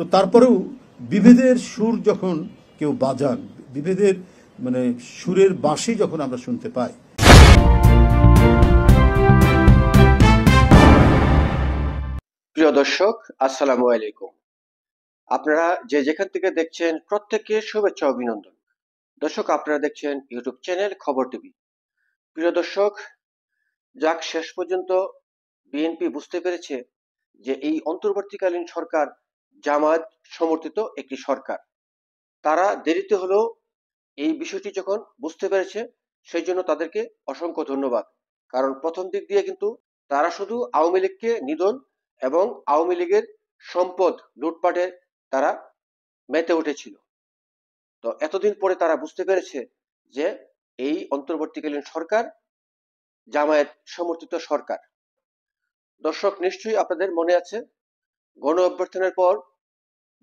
তো তারপরেও বিভেদের সুর যখন কেউ বাজান, বিভেদের সুরের বাঁশি যখন আমরা শুনতে পাই, প্রিয় দর্শক, আসসালামু আলাইকুম। আপনারা যে যেখান থেকে দেখছেন প্রত্যেককে শুভেচ্ছা অভিনন্দন। দর্শক, আপনারা দেখছেন ইউটিউব চ্যানেল খবর টিভি। প্রিয় দর্শক, যাক শেষ পর্যন্ত বিএনপি বুঝতে পেরেছে যে এই অন্তর্বর্তীকালীন সরকার জামায়াত সমর্থিত একটি সরকার। তারা দেরিতে হলেও এই বিষয়টি যখন বুঝতে পেরেছে, সেই জন্য তাদেরকে অসংখ্য ধন্যবাদ। কারণ প্রথম দিক দিয়ে কিন্তু তারা শুধু আওয়ামী লীগকে নিধন এবং আওয়ামী লীগের সম্পদ লুটপাটে তারা মেতে উঠেছিল। তো এতদিন পরে তারা বুঝতে পেরেছে যে এই অন্তর্বর্তীকালীন সরকার জামায়াত সমর্থিত সরকার। দর্শক, নিশ্চয়ই আপনাদের মনে আছে, গণ অভ্যর্থনের পর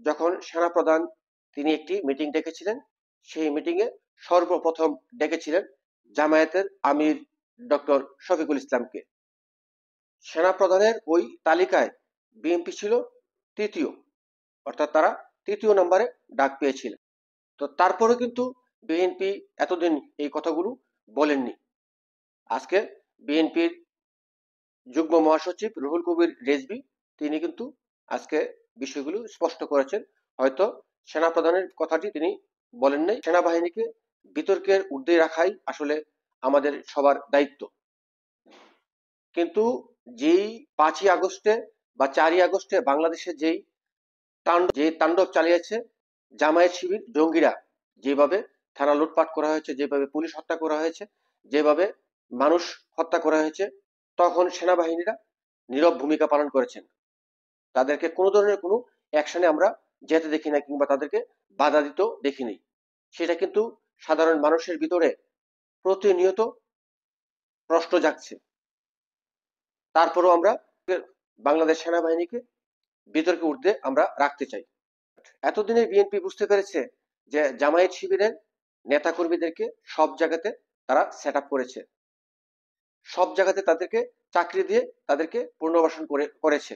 যখন সেনাপ্রধান তিনি একটি মিটিং ডেকেছিলেন, সেই মিটিংয়ে সর্বপ্রথম ডেকেছিলেন জামায়াতের আমির ডক্টর শফিকুল ইসলামকে। সেনাপ্রধানের ওই তালিকায় বিএনপি ছিল তৃতীয়, অর্থাৎ তারা তৃতীয় নম্বরে ডাক পেয়েছিলেন। তো তারপরে কিন্তু বিএনপি এতদিন এই কথাগুলো বলেননি। আজকে বিএনপির যুগ্ম মহাসচিব রুহুল কবির রেজভী তিনি কিন্তু আজকে বিষয়গুলো স্পষ্ট করেছেন। হয়তো সেনাপ্রধানের কথাটি তিনি বলেন নাই। সেনাবাহিনীকে বিতর্কের ঊর্ধ্বে রাখাই আসলে আমাদের সবার দায়িত্ব। কিন্তু যেই 5ই আগস্টে বা 4ই আগস্টে বাংলাদেশে যে তাণ্ডব চালিয়েছে জামায়াত শিবির জঙ্গিরা, যেভাবে থানা লুটপাট করা হয়েছে, যেভাবে পুলিশ হত্যা করা হয়েছে, যেভাবে মানুষ হত্যা করা হয়েছে, তখন সেনাবাহিনীরা নীরব ভূমিকা পালন করেছেন। তাদেরকে কোনো ধরনের কোনো অ্যাকশনে আমরা যেতে দেখি না, কিংবা তাদেরকে বাধা দিতে দেখিনি। সেটা কিন্তু সাধারণ মানুষের ভিতরে প্রতিনিয়ত প্রশ্ন জাগছে। তারপরও আমরা বাংলাদেশ সেনাবাহিনীকে বিতর্কে ঊর্ধ্বে আমরা রাখতে চাই। এতদিনে বিএনপি বুঝতে পেরেছে যে জামায়াত শিবিরের নেতাকর্মীদেরকে সব জায়গাতে তারা সেট আপ করেছে, সব জায়গাতে তাদেরকে চাকরি দিয়ে তাদেরকে পুনর্বাসন করেছে।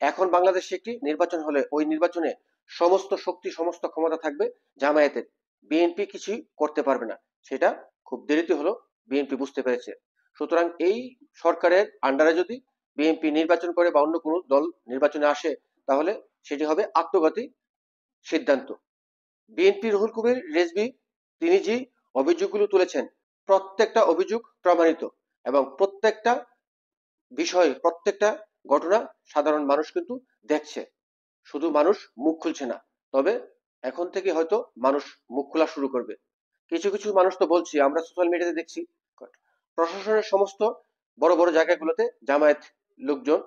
এখন বাংলাদেশে একটি নির্বাচন হলে ওই নির্বাচনে সমস্ত শক্তি, সমস্ত ক্ষমতা থাকবে জামায়াতের। বিএনপি কিছুই করতে পারবে না, সেটা খুব দেরিতে হলো বিএনপি বুঝতে পেরেছে। সুতরাং এই সরকারের আন্ডারে যদি বিএনপি নির্বাচন করে বা অন্য কোনো দল নির্বাচনে আসে, তাহলে সেটি হবে আত্মঘাতী সিদ্ধান্ত। বিএনপি রুহুল কবির রেজভী তিনি যে অভিযোগগুলো তুলেছেন, প্রত্যেকটা অভিযোগ প্রমাণিত এবং প্রত্যেকটা বিষয়, প্রত্যেকটা ঘটনা সাধারণ মানুষ কিন্তু দেখছে। শুধু মানুষ মুখ খুলছে না, তবে এখন থেকে হয়তো মানুষ মুখ খোলা শুরু করবে। কিছু কিছু মানুষ তো বলছি, আমরা সোশ্যাল মিডিয়াতে দেখছি, প্রশাসনের সমস্ত বড় বড় জায়গাগুলোতে জামায়াত লোকজন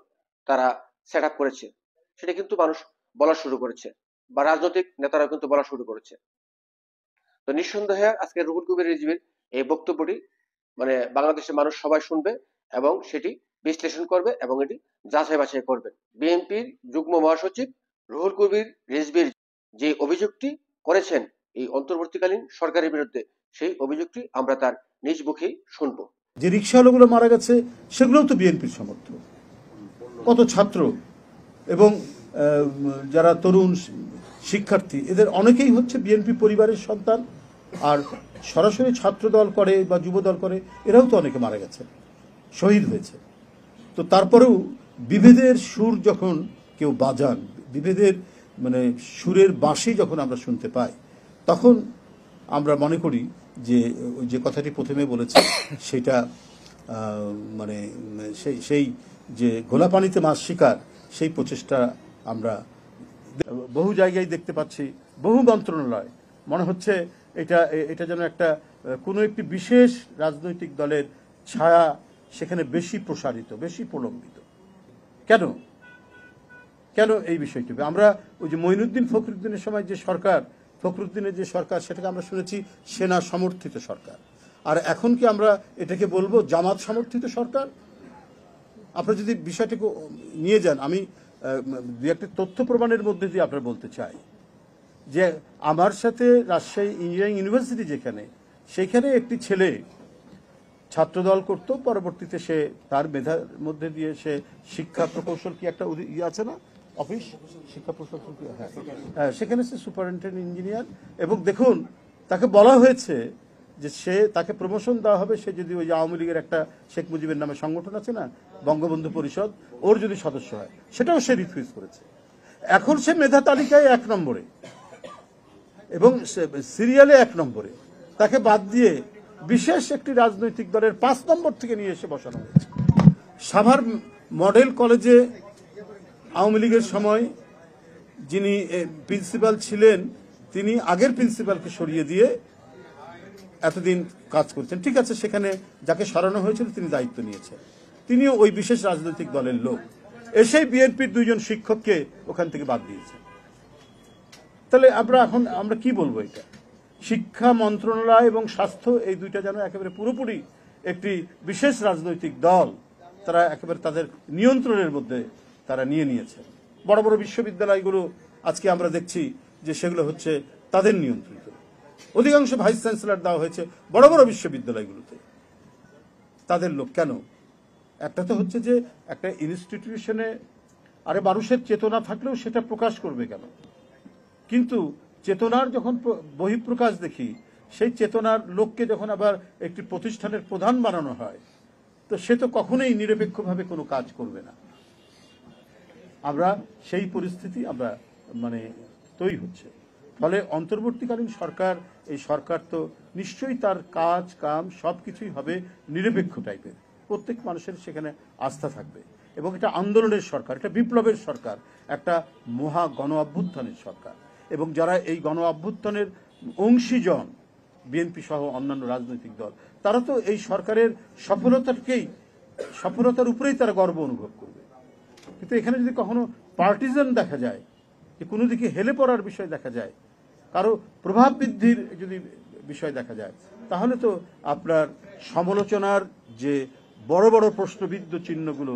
তারা সেট আপ করেছে, সেটা কিন্তু মানুষ বলা শুরু করেছে, বা রাজনৈতিক নেতারা কিন্তু বলা শুরু করেছে। তো নিঃসন্দেহে আজকে রুহুল কবির রিজভির এই বক্তব্যটি বাংলাদেশের মানুষ সবাই শুনবে এবং সেটি বিশ্লেষণ করবে এবং এটি যাচাই বাছাই করবে। বিএনপির যুগ্ম মহাসচিব রুহুল কবির রিজভির যে অভিযোগটি করেছেন এই অন্তর্বর্তীকালীন সরকারের বিরুদ্ধে, সেই অভিযোগটি আমরা তার নিজ মুখেই শুনবো। যে রিক্সাওয়ালাগুলো মারা গেছে সেগুলোও তো বিএনপির সমর্থক। কত ছাত্র এবং যারা তরুণ শিক্ষার্থী, এদের অনেকেই হচ্ছে বিএনপি পরিবারের সন্তান, আর সরাসরি ছাত্র দল করে বা যুব দল করে, এরাও তো অনেকে মারা গেছে, শহীদ হয়েছে। তো তারপরেও বিভেদের সুর যখন কেউ বাজান, বিভেদের সুরের বাঁশি যখন আমরা শুনতে পাই, তখন আমরা মনে করি যে কথাটি প্রথমে বলেছে সেটা সেই যে গোলা পানিতে মাছ শিকার, সেই প্রচেষ্টা আমরা বহু জায়গায় দেখতে পাচ্ছি। বহু মন্ত্রণালয় মনে হচ্ছে এটা যেন একটা কোনো একটি বিশেষ রাজনৈতিক দলের ছায়া সেখানে বেশি প্রসারিত, বেশি প্রলম্বিত। কেন কেন এই বিষয়টি? আমরা ওই যে মঈনুদ্দিন ফখরুদ্দিনের সময় যে সরকার, ফখরুদ্দিনের যে সরকার, সেটাকে আমরা শুনেছি সেনা সমর্থিত সরকার। আর এখন কি আমরা এটাকে বলবো জামাত সমর্থিত সরকার? আপনারা যদি বিষয়টাকে নিয়ে যান, আমি দু একটা তথ্য প্রমাণের মধ্যে দিয়ে আপনারা বলতে চাই যে আমার সাথে রাজশাহী ইঞ্জিনিয়ারিং ইউনিভার্সিটি যেখানে, সেখানে একটি ছেলে ছাত্রদল করত, পরবর্তীতে সে তার মেধার মধ্যে দিয়ে সে শিক্ষা প্রকৌশল কি একটা আছে না, অফিস শিক্ষা প্রশাসন হ্যাঁ সেখানে সে সুপারিনটেন্ডেন্ট ইঞ্জিনিয়ার। এবং দেখুন তাকে বলা হয়েছে যে তাকে প্রমোশন দেওয়া হবে সে যদি ওই যে আওয়ামী লীগের একটা শেখ মুজিবের নামে সংগঠন আছে না, বঙ্গবন্ধু পরিষদ, ওর যদি সদস্য হয়, সেটাও সে রিফিউজ করেছে। এখন সে মেধা তালিকায় 1 নম্বরে এবং সিরিয়ালে 1 নম্বরে, তাকে বাদ দিয়ে বিশেষ একটি রাজনৈতিক দলের 5 নম্বর থেকে নিয়ে এসে বসানো হয়েছে। সাভার মডেল কলেজে আওয়ামী লীগের সময় যিনি প্রিন্সিপাল ছিলেন, তিনি আগের প্রিন্সিপালকে সরিয়ে দিয়ে এতদিন কাজ করছেন। ঠিক আছে, সেখানে যাকে সরানো হয়েছিল তিনি দায়িত্ব নিয়েছেন, তিনিও ওই বিশেষ রাজনৈতিক দলের লোক, এসেই বিএনপির 2 জন শিক্ষককে ওখান থেকে বাদ দিয়েছেন। তাহলে আমরা কি বলবো? এটা শিক্ষা মন্ত্রণালয় এবং স্বাস্থ্য এই দুইটা যেন একেবারে পুরোপুরি একটি বিশেষ রাজনৈতিক দল, তারা একেবারে তাদের নিয়ন্ত্রণের মধ্যে তারা নিয়ে নিয়েছে। বড় বড় বিশ্ববিদ্যালয়গুলো আজকে আমরা দেখছি যে সেগুলো হচ্ছে তাদের নিয়ন্ত্রিত। অধিকাংশ ভাইস চ্যান্সেলর দেওয়া হয়েছে বড় বড় বিশ্ববিদ্যালয়গুলোতে তাদের লোক। কেন? একটা তো হচ্ছে যে একটা ইনস্টিটিউশনে আরে মানুষের চেতনা থাকলেও সেটা প্রকাশ করবে কেন? কিন্তু চেতনার যখন বহিঃপ্রকাশ দেখি, সেই চেতনার লোককে যখন আবার একটি প্রতিষ্ঠানের প্রধান বানানো হয়, তো সে তো কখনোই নিরপেক্ষভাবে কোনো কাজ করবে না। আমরা সেই পরিস্থিতি তৈরি হচ্ছে। ফলে অন্তর্বর্তীকালীন সরকার, এই সরকার তো নিশ্চয়ই তার কাজ কাম সবকিছুই হবে নিরপেক্ষ টাইপের, প্রত্যেক মানুষের সেখানে আস্থা থাকবে। এবং এটা আন্দোলনের সরকার, এটা বিপ্লবের সরকার, একটা মহা গণ অভ্যুত্থানের সরকার। এবং যারা এই গণ অভ্যুত্থানের অংশীজন, বিএনপি সহ অন্যান্য রাজনৈতিক দল, তারা তো এই সরকারের সফলতার উপরেই তারা গর্ব অনুভব করবে। কিন্তু এখানে যদি কখনো পার্টিজান দেখা যায়, যে কোনো দিকে হেলে পড়ার বিষয় দেখা যায়, কারো প্রভাব বৃদ্ধির যদি বিষয় দেখা যায়, তাহলে তো আপনার সমালোচনার যে বড় বড় প্রশ্নবিদ্ধ চিহ্নগুলো